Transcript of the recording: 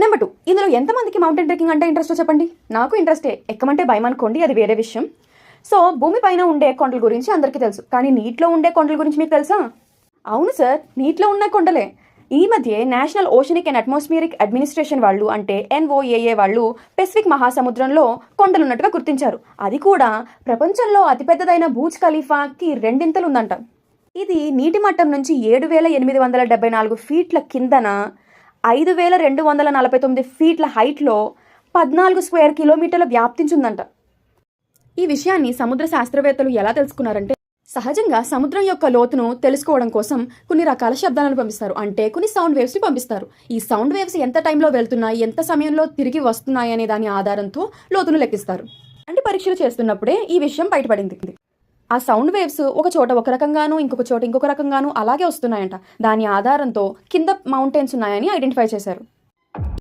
Number 2, ఇందులో ఎంతమందికి mountain trekking అంటే ఇంట్రెస్టో చెప్పండి. నాకు ఇంట్రెస్టే, ఎక్కమంటే భయం అనుకోండి, అది వేరే విషయం. సో భూమి పైన ఉండే కొండల గురించి అందరికీ తెలుసు, కానీ నీటిలో ఉండే కొండల గురించి మీకు తెలుసా? అవును సార్, నీటిలో ఉన్న కొండలే. ఈ మధ్య national oceanic and atmospheric administration వాళ్ళు, అంటే NOAA వాళ్ళు, పెసిఫిక్ మహాసముద్రంలో కొండలున్నట్టుగా గుర్తించారు. అది కూడా ప్రపంచంలో అతిపెద్దదైన బూర్జ్ ఖలీఫాకి రెండింతలు ఉందంట. ఇది నీటి మట్టం నుంచి 7,874 ఫీట్ల కిందన 5,249 ఫీట్ల హైట్లో 14 స్క్వేర్ కిలోమీటర్ల వ్యాప్తించుందంట. ఈ విషయాన్ని సముద్ర శాస్త్రవేత్తలు ఎలా తెలుసుకున్నారంటే, సహజంగా సముద్రం యొక్క లోతును తెలుసుకోవడం కోసం కొన్ని రకాల శబ్దాలను పంపిస్తారు, అంటే కొన్ని సౌండ్ వేవ్స్ని పంపిస్తారు. ఈ సౌండ్ వేవ్స్ ఎంత టైంలో వెళ్తున్నాయి, ఎంత సమయంలో తిరిగి వస్తున్నాయి అనే దాని ఆధారంతో లోతును లెక్కిస్తారు. అంటే పరీక్షలు చేస్తున్నప్పుడే ఈ విషయం బయటపడింది. ఆ సౌండ్ వేవ్స్ ఒక చోట ఒక రకంగాను, ఇంకొక చోట ఇంకొక రకంగాను అలాగే వస్తున్నాయంట. దాని ఆధారంతో కింద మౌంటైన్స్ ఉన్నాయని ఐడెంటిఫై చేశారు.